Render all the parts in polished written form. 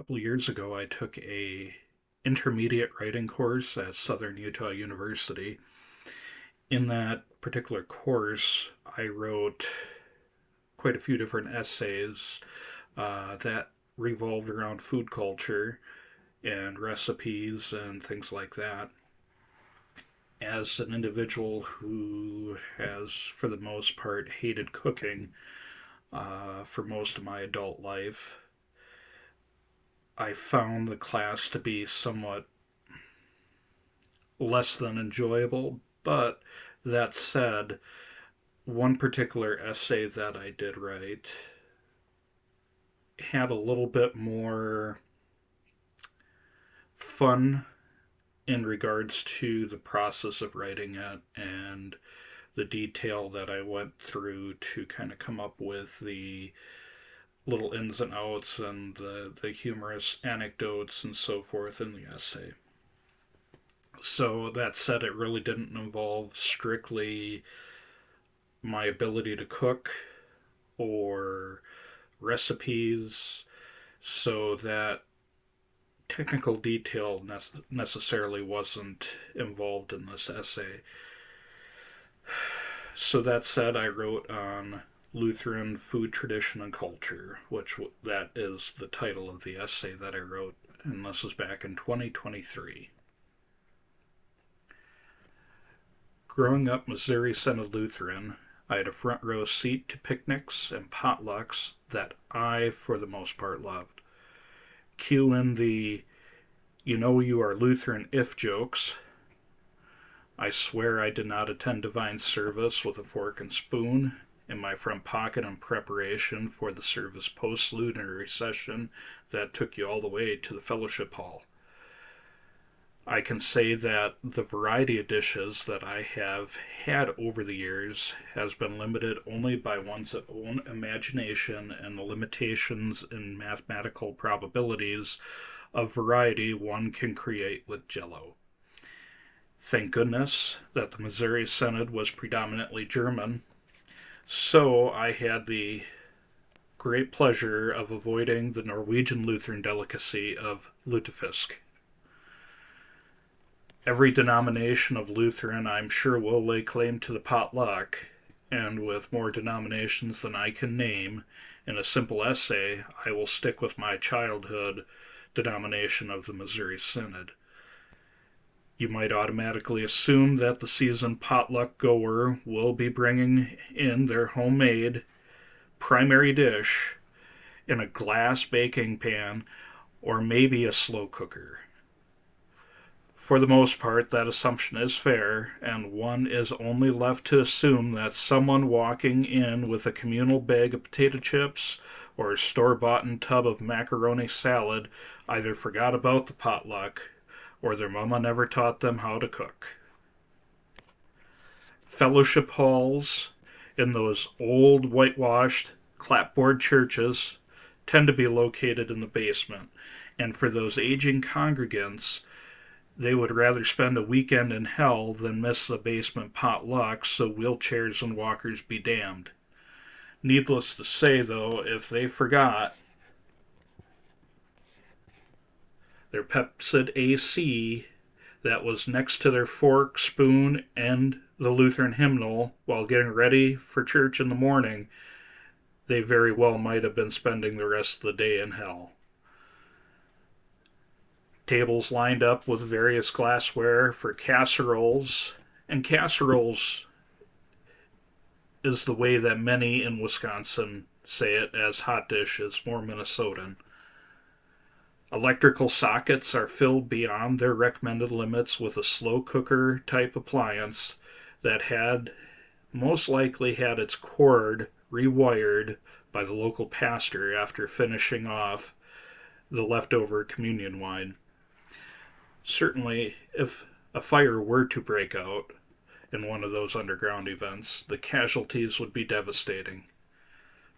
couple of years ago, I took a intermediate writing course at Southern Utah University. In that particular course, I wrote quite a few different essays that revolved around food culture and recipes and things like that. As an individual who has, for the most part, hated cooking for most of my adult life, I found the class to be somewhat less than enjoyable. But that said, one particular essay that I did write had a little bit more fun in regards to the process of writing it and the detail that I went through to kind of come up with the little ins and outs and the humorous anecdotes and so forth in the essay. So that said, it really didn't involve strictly my ability to cook or recipes, so that technical detail necessarily wasn't involved in this essay. So that said, I wrote on Lutheran food tradition and culture, which that is the title of the essay that I wrote, and this is back in 2023. Growing up Missouri Synod Lutheran, I had a front row seat to picnics and potlucks that I, for the most part, loved. Cue in the "you know you are Lutheran if" jokes. I swear I did not attend divine service with a fork and spoon in my front pocket in preparation for the service post-lunar session that took you all the way to the fellowship hall. I can say that the variety of dishes that I have had over the years has been limited only by one's own imagination and the limitations in mathematical probabilities of variety one can create with Jell-O. Thank goodness that the Missouri Synod was predominantly German, so I had the great pleasure of avoiding the Norwegian Lutheran delicacy of lutefisk. Every denomination of Lutheran, I'm sure, will lay claim to the potluck, and with more denominations than I can name, in a simple essay, I will stick with my childhood denomination of the Missouri Synod. You might automatically assume that the seasoned potluck goer will be bringing in their homemade primary dish in a glass baking pan or maybe a slow cooker. For the most part, that assumption is fair, and one is only left to assume that someone walking in with a communal bag of potato chips or a store-bought tub of macaroni salad either forgot about the potluck or their mama never taught them how to cook. Fellowship halls in those old whitewashed clapboard churches tend to be located in the basement, and for those aging congregants, they would rather spend a weekend in hell than miss the basement potluck, so wheelchairs and walkers be damned. Needless to say, though, if they forgot their Pepsid AC that was next to their fork, spoon, and the Lutheran hymnal while getting ready for church in the morning, they very well might have been spending the rest of the day in hell. Tables lined up with various glassware for casseroles, and casseroles is the way that many in Wisconsin say it, as hot dish is more Minnesotan. Electrical sockets are filled beyond their recommended limits with a slow cooker type appliance that had most likely had its cord rewired by the local pastor after finishing off the leftover communion wine. Certainly, if a fire were to break out in one of those underground events, the casualties would be devastating.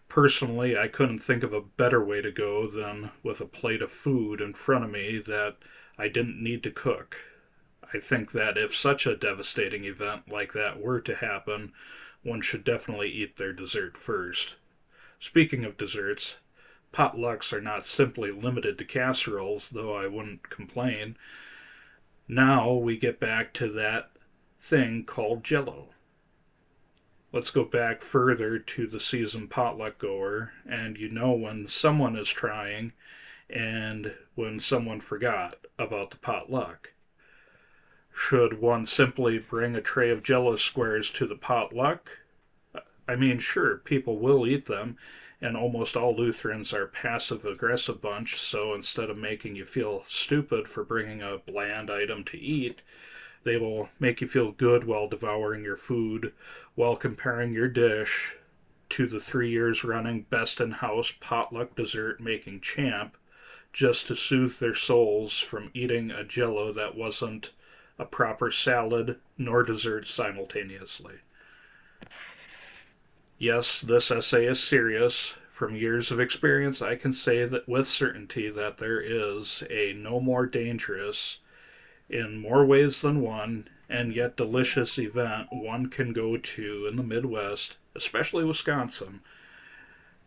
Personally, I couldn't think of a better way to go than with a plate of food in front of me that I didn't need to cook. I think that if such a devastating event like that were to happen, one should definitely eat their dessert first. Speaking of desserts, potlucks are not simply limited to casseroles, though I wouldn't complain. Now we get back to that thing called Jello. Let's go back further to the seasoned potluck goer, and you know when someone is trying and when someone forgot about the potluck. Should one simply bring a tray of Jello squares to the potluck? I mean, sure, people will eat them, and almost all Lutherans are passive aggressive bunch, so instead of making you feel stupid for bringing a bland item to eat, they will make you feel good while devouring your food, while comparing your dish to the 3 years running best in house potluck dessert making champ, just to soothe their souls from eating a Jello that wasn't a proper salad nor dessert simultaneously. Yes, this essay is serious. From years of experience, I can say that with certainty that there is a no more dangerous, in more ways than one, and yet delicious event one can go to in the Midwest, especially Wisconsin,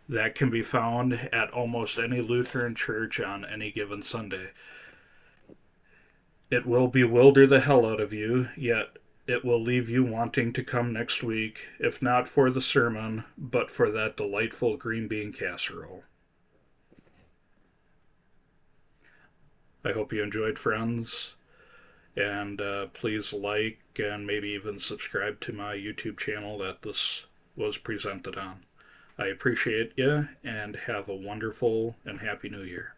that can be found at almost any Lutheran church on any given Sunday. It will bewilder the hell out of you, yet it will leave you wanting to come next week, if not for the sermon, but for that delightful green bean casserole. I hope you enjoyed, friends, and please like and maybe even subscribe to my YouTube channel that this was presented on. I appreciate you, and have a wonderful and happy new year.